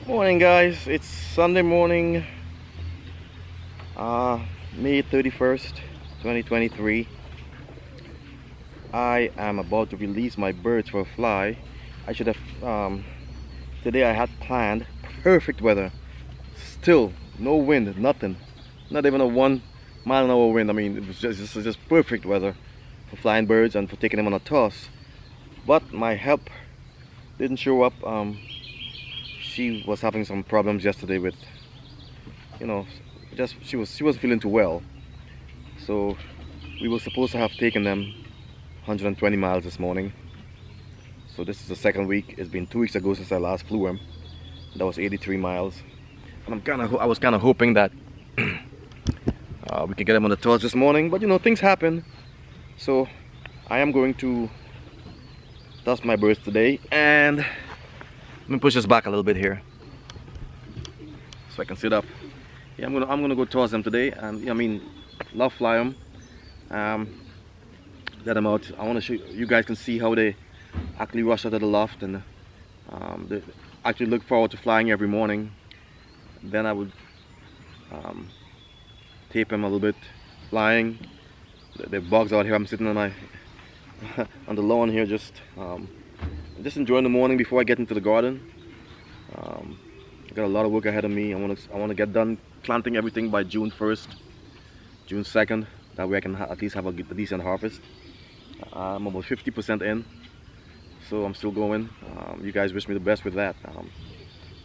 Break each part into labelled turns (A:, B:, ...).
A: Morning guys, it's Sunday morning, May 31st, 2023. I am about to release my birds for a fly. I should have, today I had planned perfect weather. Still, no wind, nothing. Not even a 1 mile an hour wind. I mean, it was just perfect weather for flying birds and for taking them on a toss. But my help didn't show up. She was having some problems yesterday with, you know, just she wasn't feeling too well. So we were supposed to have taken them 120 miles this morning. So this is the second week. It's been 2 weeks ago since I last flew him. That was 83 miles. And I was kind of hoping that we could get him on the toss this morning, but you know, things happen. So I am going to toss my birds today, and let me push this back a little bit here so I can sit up. Yeah, I'm gonna go toss them today, and I mean, love fly them. Let them out. I want to show you guys can see how they actually rush out of the loft, and they actually look forward to flying every morning. Then I would tape them a little bit, flying. The bugs out here. I'm sitting on my on the lawn here, just enjoying the morning before I get into the garden. I got a lot of work ahead of me. I want to get done planting everything by June 1st, June 2nd. That way I can at least have a decent harvest. I'm about 50% in, so I'm still going. You guys wish me the best with that.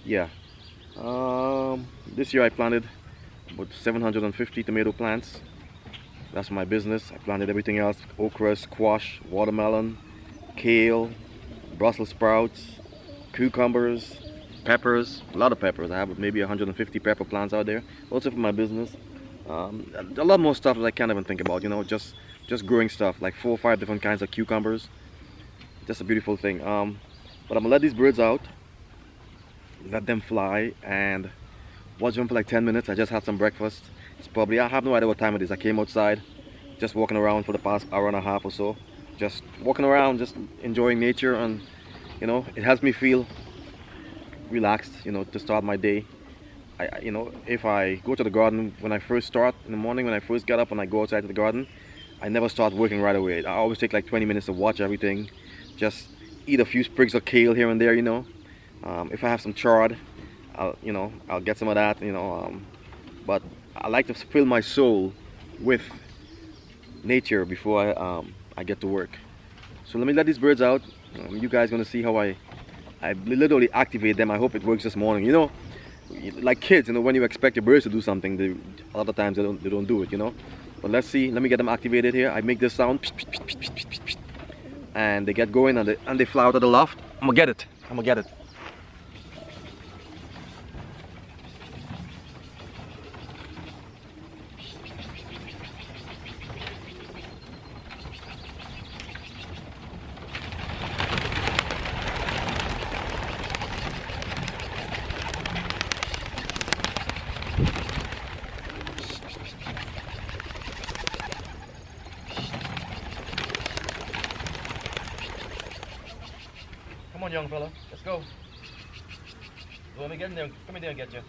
A: Yeah. This year I planted about 750 tomato plants. That's my business. I planted everything else: okra, squash, watermelon, kale, Brussels sprouts, cucumbers, peppers, a lot of peppers. I have maybe 150 pepper plants out there. Also for my business. A lot more stuff that I can't even think about, you know, just growing stuff, like 4 or 5 different kinds of cucumbers. Just a beautiful thing. But I'm gonna let these birds out, let them fly, and watch them for like 10 minutes. I just had some breakfast. It's probably, I have no idea what time it is. I came outside, just walking around for the past hour and a half or so. Just walking around, just enjoying nature, and you know, it helps me feel relaxed, you know, to start my day. You know, if I go to the garden when I first start in the morning, when I first get up and I go outside to the garden, I never start working right away. I always take like 20 minutes to watch everything, just eat a few sprigs of kale here and there, you know. If I have some chard, I'll get some of that, you know. But I like to fill my soul with nature before I get to work. So let me let these birds out. You guys gonna see how I literally activate them. I hope it works this morning. You know, like kids, you know, when you expect your birds to do something, a lot of times they don't do it, you know. But let's see. Let me get them activated here. I make this sound, and they get going, and they fly out of the loft. I'm gonna get it. I'm gonna get it. Come on, young fella, let's go. Let me get in there. Come in there and get you.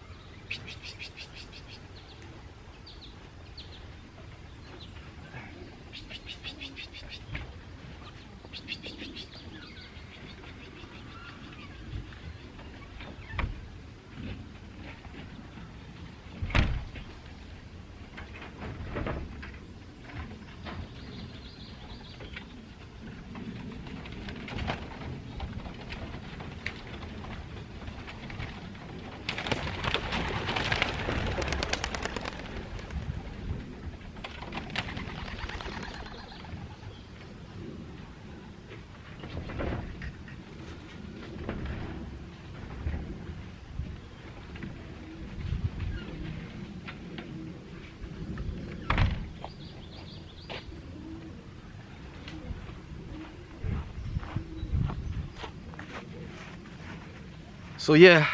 A: So yeah,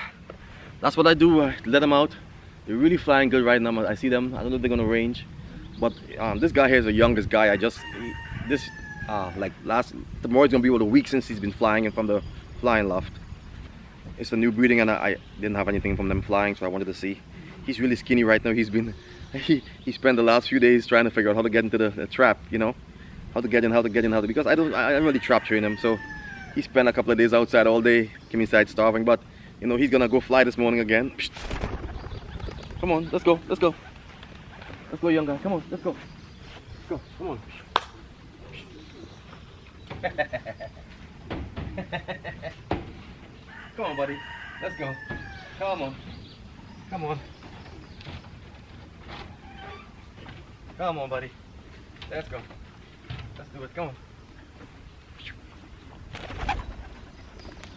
A: that's what I do. I let them out. They're really flying good right now. I see them. I don't know if they're gonna range, but this guy here is the youngest guy. Tomorrow's gonna be about a week since he's been flying in from the flying loft. it's a new breeding, and I didn't have anything from them flying, so I wanted to see. He's really skinny right now. He's been he spent the last few days trying to figure out how to get into the trap, you know, how to get in, because I don't really trap train him. So he spent a couple of days outside all day, came inside starving, but you know, he's gonna go fly this morning again. Psst. Come on, let's go, let's go, young guy. Come on, let's go, come on. Come on, buddy, let's go. Come on, come on, come on, buddy. Let's go. Let's do it. Come on.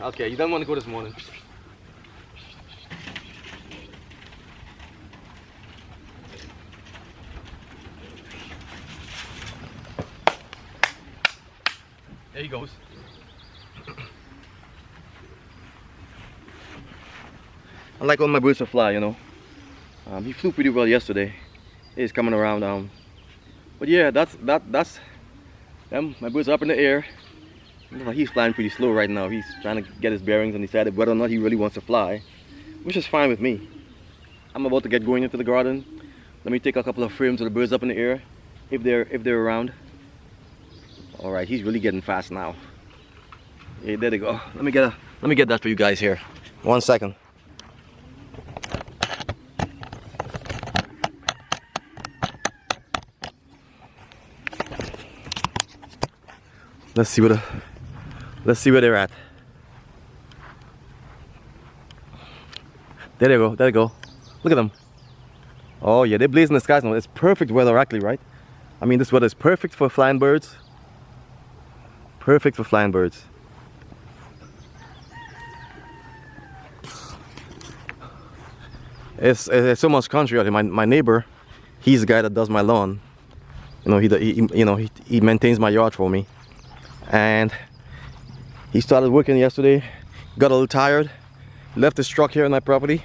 A: Okay, you don't want to go this morning. There he goes. I like all my birds to fly, you know. He flew pretty well yesterday. He's coming around. But yeah, that's them. My birds are up in the air. He's flying pretty slow right now. He's trying to get his bearings and decided whether or not he really wants to fly, which is fine with me. I'm about to get going into the garden. Let me take a couple of frames of the birds up in the air, if they're around. All right, he's really getting fast now. Yeah, there they go. Let me get that for you guys here. 1 second. Let's see where they're at. There they go. There they go. Look at them. Oh yeah, they're blazing the skies now. It's perfect weather actually, right? I mean, this weather is perfect for flying birds. Perfect for flying birds. It's so much country out here. My neighbor, he's the guy that does my lawn. You know, he maintains my yard for me. And he started working yesterday, got a little tired, left his truck here on my property.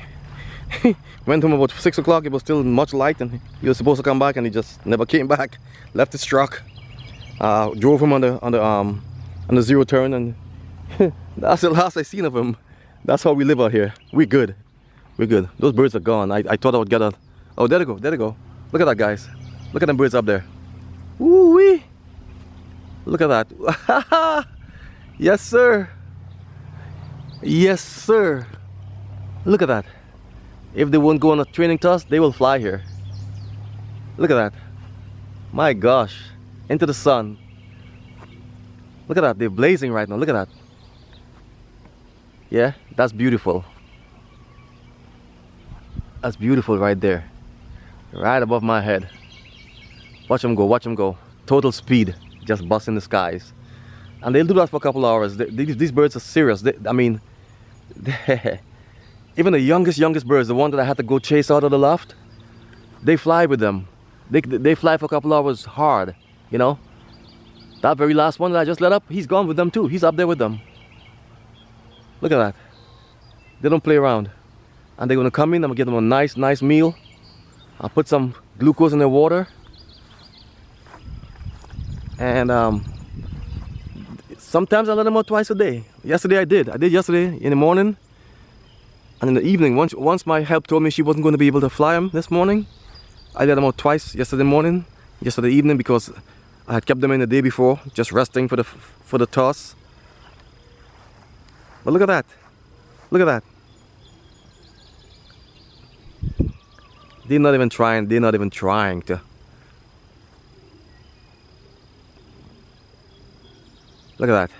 A: Went home about 6 o'clock. It was still much light, and he was supposed to come back, and he just never came back. Left his truck, drove him on the zero turn, and that's the last I seen of him. That's how we live out here. We're good. We're good. Those birds are gone. I thought I would get a. Oh, there they go. There they go. Look at that, guys. Look at them birds up there. Woo wee. Look at that. Yes, sir. Yes, sir. Look at that. If they won't go on a training toss, they will fly here. Look at that. My gosh. Into the sun. Look at that. They're blazing right now. Look at that. Yeah, that's beautiful. That's beautiful right there. Right above my head. Watch them go. Watch them go. Total speed. Just busting the skies, and they'll do that for a couple of hours. These birds are serious. I mean, even the youngest birds, the one that I had to go chase out of the loft, they fly with them. They fly for a couple of hours hard, you know. That very last one that I just let up, he's gone with them too. He's up there with them. Look at that. They don't play around, and they're gonna come in. I'm gonna give them a nice meal. I'll put some glucose in their water. And sometimes I let them out twice a day. Yesterday I did yesterday in the morning and in the evening. Once my help told me she wasn't going to be able to fly them this morning, I let them out twice, yesterday morning, yesterday evening, because I had kept them in the day before, just resting for the toss. But look at that. Look at that. They're not even trying to. Look at that.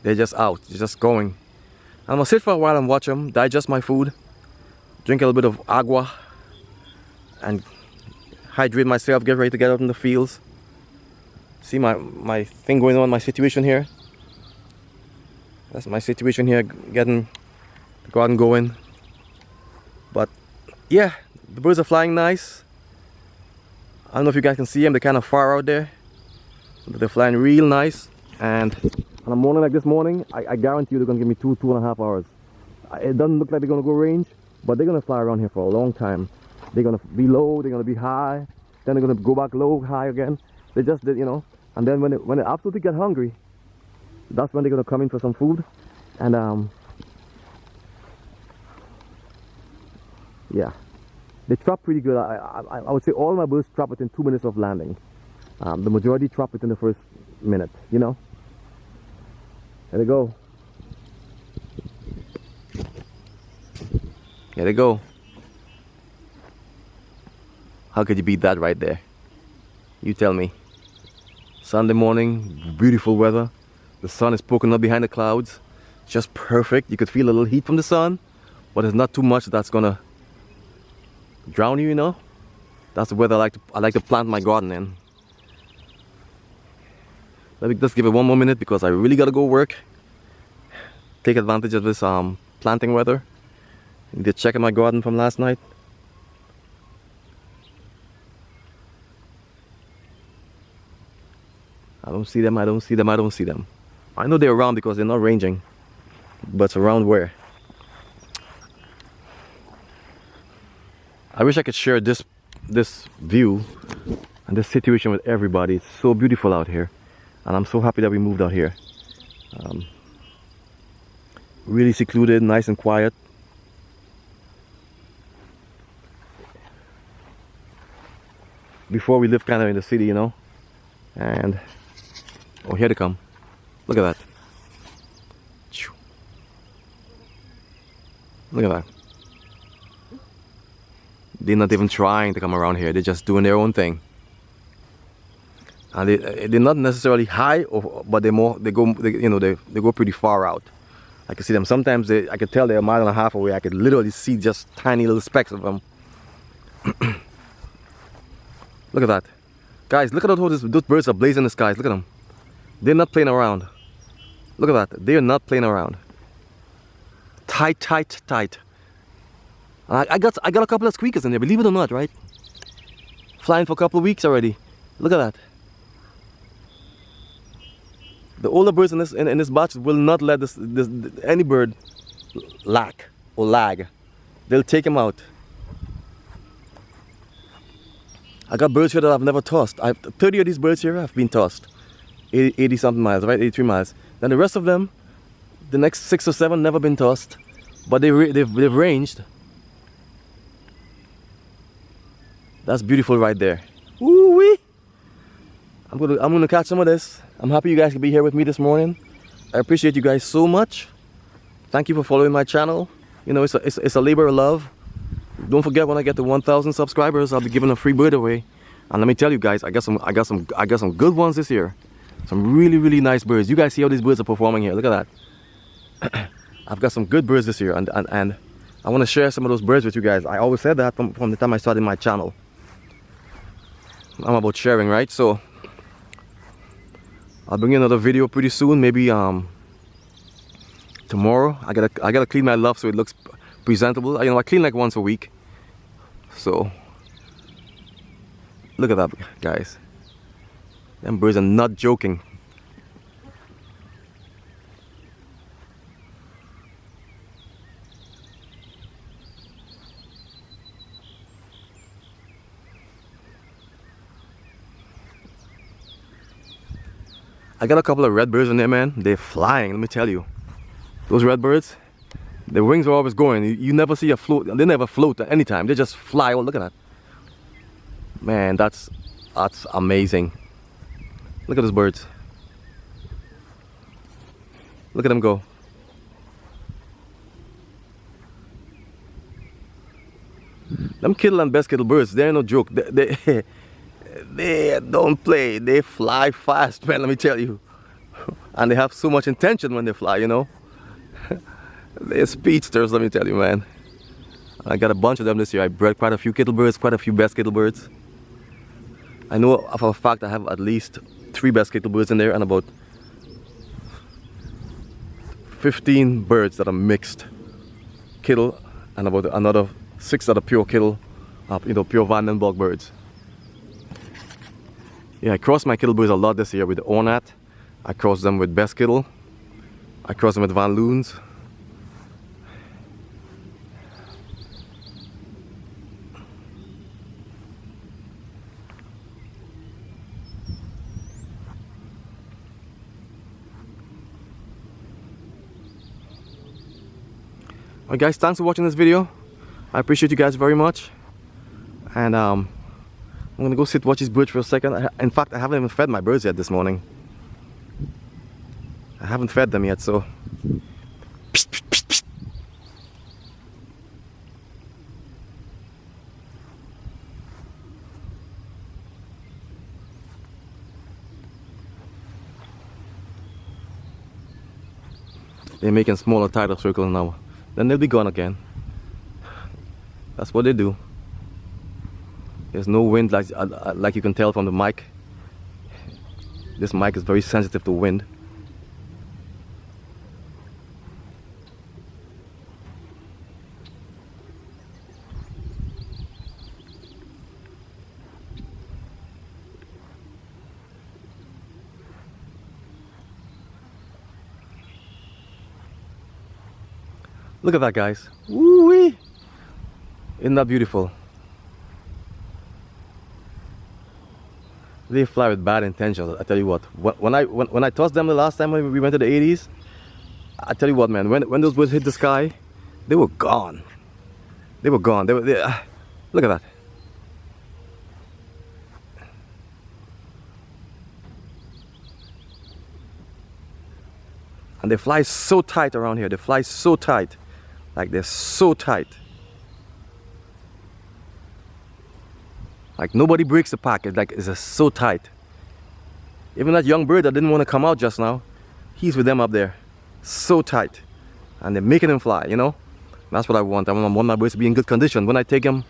A: They're just out. They're just going. I'm gonna sit for a while and watch them, digest my food, drink a little bit of agua, and hydrate myself, get ready to get out in the fields. See my thing going on, my situation here. That's my situation here, getting the garden going. But yeah, the birds are flying nice. I don't know if you guys can see them, they're kind of far out there. They're flying real nice, and on a morning like this morning, I guarantee you they're going to give me 2.5 hours. It doesn't look like they're going to go range, but they're going to fly around here for a long time. They're going to be low, they're going to be high, then they're going to go back low, high again. They just, you know, and then when they absolutely get hungry, that's when they're going to come in for some food. And Yeah, they trap pretty good. I would say all my birds trap within 2 minutes of landing. The majority trap within the first minute, you know. There they go. There they go. How could you beat that right there? You tell me. Sunday morning, beautiful weather. The sun is poking up behind the clouds. Just perfect. You could feel a little heat from the sun, but it's not too much that's gonna drown you, you know. That's the weather I like to plant my garden in. Let me just give it one more minute because I really gotta go work. Take advantage of this planting weather. I need to check in my garden from last night. I don't see them, I don't see them, I don't see them. I know they're around because they're not ranging. But around where? I wish I could share this view and this situation with everybody. It's so beautiful out here. And I'm so happy that we moved out here. Really secluded, nice and quiet. Before we lived kind of in the city, you know. And oh, here they come. Look at that. Look at that. They're not even trying to come around here. They're just doing their own thing. And they're not necessarily high, but they go pretty far out. I can see them. Sometimes I could tell they're a mile and a half away. I could literally see just tiny little specks of them. Look at that. Guys, look at how those birds are blazing in the skies. Look at them. They're not playing around. Look at that. They're not playing around. Tight, tight, tight. I got a couple of squeakers in there, believe it or not, right? Flying for a couple of weeks already. Look at that. The older birds in this batch will not let any bird lack or lag. They'll take him out. I got birds here that I've never tossed. 30 of these birds here have been tossed. 80 something miles, right? 83 miles. Then the rest of them, the next 6 or 7 never been tossed, but they've ranged. That's beautiful right there. Woo-wee! I'm gonna catch some of this. I'm happy you guys can be here with me this morning. I appreciate you guys so much. Thank you for following my channel. You know, it's a labor of love. Don't forget, when I get to 1,000 subscribers, I'll be giving a free bird away. And let me tell you guys, I got some good ones this year. Some really, really nice birds. You guys see how these birds are performing here. Look at that. I've got some good birds this year, and I want to share some of those birds with you guys. I always said that from the time I started my channel. I'm about sharing, right? So I'll bring you another video pretty soon. Maybe tomorrow. I gotta clean my loft so it looks presentable. You know, I clean like once a week. So look at that, guys. Them birds are not joking. I got a couple of red birds in there, man. They're flying, let me tell you. Those red birds, their wings are always going. You never see a float. They never float at any time. They just fly. Oh, look at that. Man, that's amazing. Look at those birds. Look at them go. Them kittle and best kittle birds, they're no joke. They don't play. They fly fast, man, let me tell you. And they have so much intention when they fly, you know. They're speedsters, let me tell you, man. I got a bunch of them this year. I bred quite a few kittle birds, quite a few best kittle birds. I know for a fact I have at least 3 best kittle birds in there and about 15 birds that are mixed kittle and about another 6 that are pure kittle, you know, pure Vandenberg birds. Yeah, I crossed my kittle birds a lot this year with the Ornat. I crossed them with best kittle. I crossed them with Van Loons. Alright guys, thanks for watching this video. I appreciate you guys very much. And I'm gonna go sit watch these birds for a second. In fact, I haven't even fed my birds yet this morning. I haven't fed them yet, so. They're making smaller tidal circles now. Then they'll be gone again. That's what they do. There's no wind, like you can tell from the mic. This mic is very sensitive to wind. Look at that, guys. Woo-wee! Isn't that beautiful? They fly with bad intentions. I tell you what. When I tossed them the last time when we went to the 80s, I tell you what, man. When those birds hit the sky, they were gone. They were gone. Look at that. And they fly so tight around here. They fly so tight. Like they're so tight. Like nobody breaks the pack. It's just so tight. Even that young bird that didn't want to come out just now, he's with them up there. So tight. And they're making him fly, you know? That's what I want. I want my birds to be in good condition. When I take them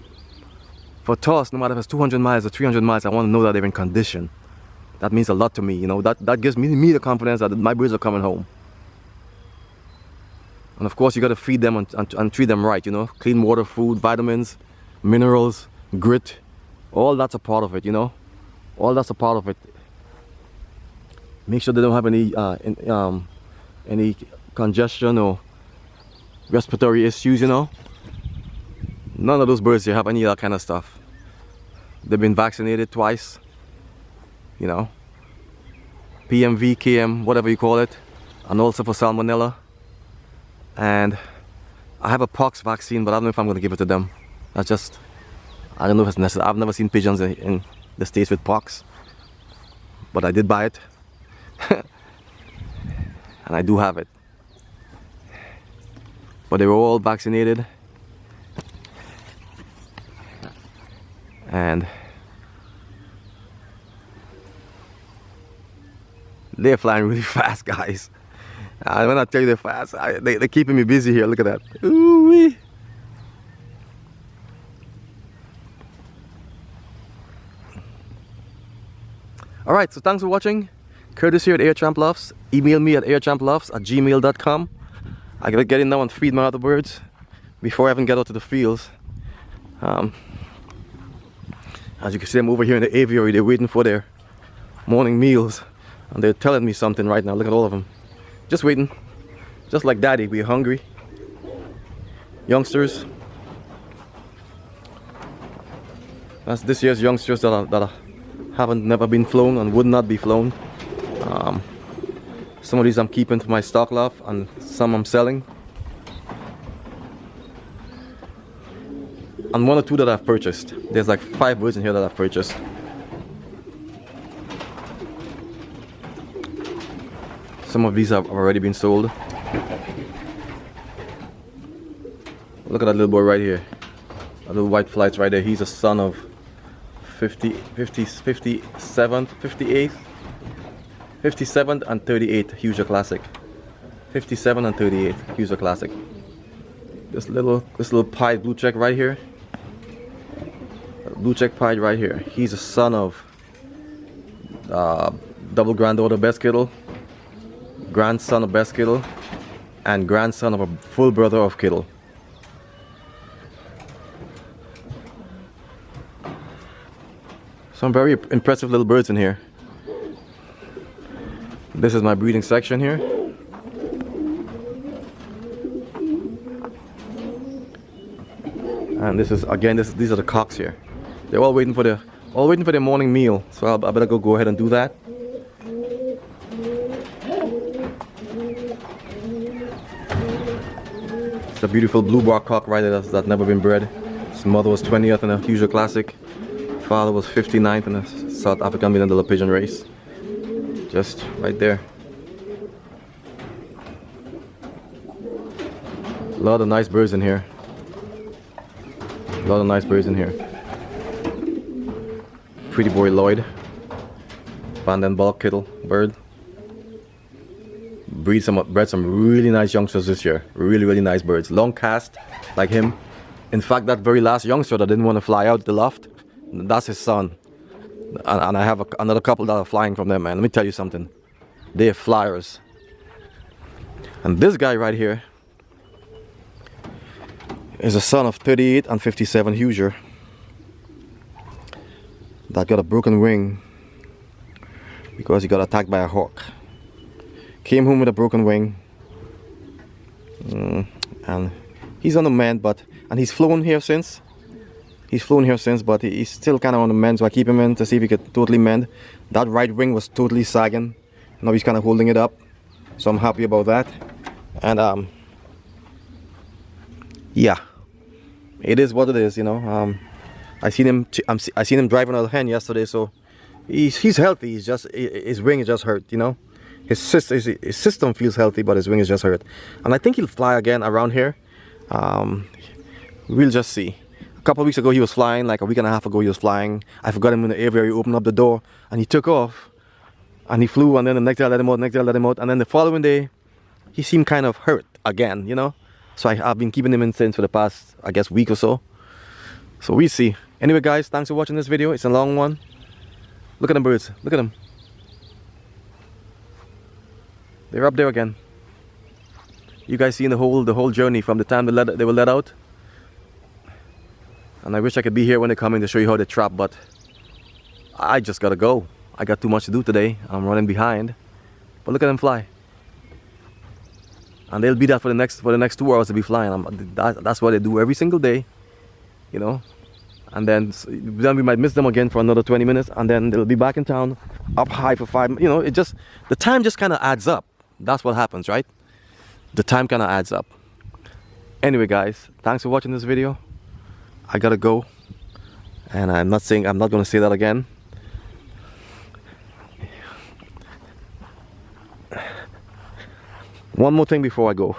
A: for a toss, no matter if it's 200 miles or 300 miles, I want to know that they're in condition. That means a lot to me, you know? That gives me the confidence that my birds are coming home. And of course, you got to feed them and treat them right, you know? Clean water, food, vitamins, minerals, grit. All that's a part of it, you know? All that's a part of it. Make sure they don't have any congestion or respiratory issues, you know? None of those birds here have any of that kind of stuff. They've been vaccinated twice, you know? PMV, KM, whatever you call it. And also for salmonella. And I have a pox vaccine, but I don't know if I'm going to give it to them. That's just, I don't know if it's necessary. I've never seen pigeons in the States with pox, but I did buy it. And I do have it. But they were all vaccinated. And they're flying really fast, guys. When I tell you they're fast, they're keeping me busy here. Look at that. Ooh-wee. Alright, so thanks for watching. Curtis here at Air Champ Loves. Email me at airchamploves@gmail.com. I gotta get in now and feed my other birds before I even get out to the fields. As you can see, I'm over here in the aviary. They're waiting for their morning meals. And they're telling me something right now. Look at all of them. Just waiting. Just like daddy, we're hungry. Youngsters. That's this year's youngsters that haven't never been flown and would not be flown. Some of these I'm keeping for my stock love and some I'm selling. And one or two that I've purchased. There's like 5 birds in here that I've purchased. Some of these have already been sold. Look at that little boy right here. A little white flights right there. He's a son of 57th, 58th, 57th and 38th Huger Classic. 57 and 38 Huger Classic. This little pied blue check right here. Blue check pied right here. He's a son of double granddaughter Best Kittle, grandson of Best Kittle, and grandson of a full brother of Kittle. Some very impressive little birds in here. This is my breeding section here. And this is again, these are the cocks here. They're all waiting for their morning meal. So I better go ahead and do that. It's a beautiful blue bar cock right there that's never been bred. His mother was 20th in a Hoosier Classic. Father was 59th in a South African $1 million pigeon race. Just right there. A lot of nice birds in here. A lot of nice birds in here. Pretty boy Lloyd. Van den Balk Kittle bird. Bred some really nice youngsters this year. Really nice birds. Long cast like him. In fact, that very last youngster that didn't want to fly out the loft, that's his son. And I have another couple that are flying from them, man. Let me tell you something. They're flyers. And this guy right here is a son of 38 and 57 Hoosier that got a broken wing because he got attacked by a hawk. Came home with a broken wing, and he's on the mend, and he's flown here since. But he's still kind of on the mend, so I keep him in to see if he could totally mend. That right wing was totally sagging. Now he's kind of holding it up, so I'm happy about that. And yeah, it is what it is, you know. I seen him driving a hen yesterday, so he's healthy. He's just, his wing is just hurt, you know. His system feels healthy, but his wing is just hurt. And I think he'll fly again around here. We'll just see. A couple of weeks ago he was flying, like a week and a half ago he was flying. I forgot him in the aviary, opened up the door, and he took off. And he flew, and then the next day I let him out, and then the following day, he seemed kind of hurt again, you know. So I've been keeping him in since for the past, I guess, week or so. So we see. Anyway guys, thanks for watching this video. It's a long one. Look at them birds, look at them. They're up there again. You guys seen the whole journey from the time they were let out. And I wish I could be here when they come in to show you how they trap, but I just gotta go. I got too much to do today. I'm running behind. But look at them fly. And they'll be that for the next 2 hours to be flying. That's what they do every single day, you know. And then we might miss them again for another 20 minutes, and then they'll be back in town, up high for 5. You know, the time just kind of adds up. That's what happens, right? The time kind of adds up. Anyway guys, thanks for watching this video. I gotta go, and I'm not gonna say that again. One more thing before I go.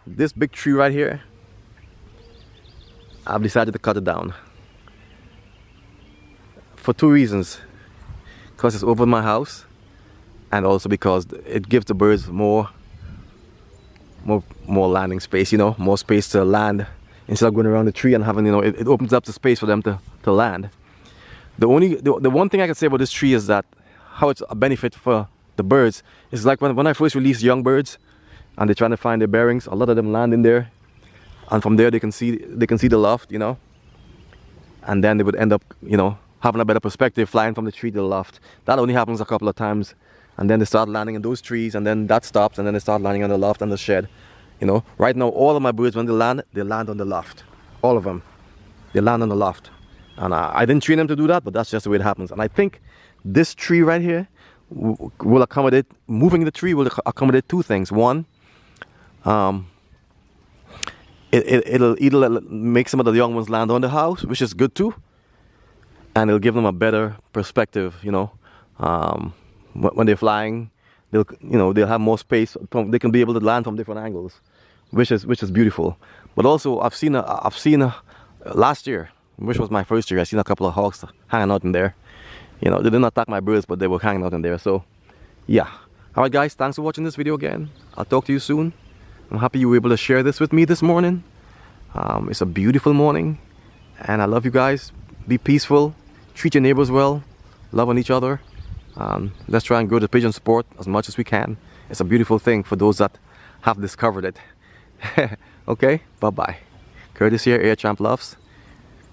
A: This big tree right here, I've decided to cut it down for 2 reasons. Because it's over my house, and also because it gives the birds more landing space, you know, more space to land instead of going around the tree and having, you know, it opens up the space for them to land. The one thing I can say about this tree is that how it's a benefit for the birds is like when I first release young birds and they're trying to find their bearings, a lot of them land in there, and from there they can see the loft, you know, and then they would end up, you know, having a better perspective flying from the tree to the loft. That only happens a couple of times, and then they start landing in those trees, and then that stops, and then they start landing on the loft and the shed, you know. Right now all of my birds, when they land on the loft. All of them, they land on the loft, and I didn't train them to do that, but that's just the way it happens. And I think this tree right here will accommodate, moving the tree will accommodate 2 things. One, it'll make some of the young ones land on the house, which is good too, and it'll give them a better perspective, you know. When they're flying, they'll have more space. They can be able to land from different angles, which is beautiful. But also, I've seen last year, which was my first year, I seen a couple of hawks hanging out in there. You know, they didn't attack my birds, but they were hanging out in there. So, yeah. All right, guys, thanks for watching this video again. I'll talk to you soon. I'm happy you were able to share this with me this morning. It's a beautiful morning, and I love you guys. Be peaceful, treat your neighbors well, love on each other. Let's try and grow the pigeon sport as much as we can. It's a beautiful thing for those that have discovered it. Okay, bye-bye. Curtis here, Airchamp Loves.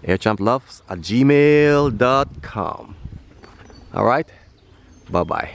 A: airchamploves@gmail.com. All right, bye-bye.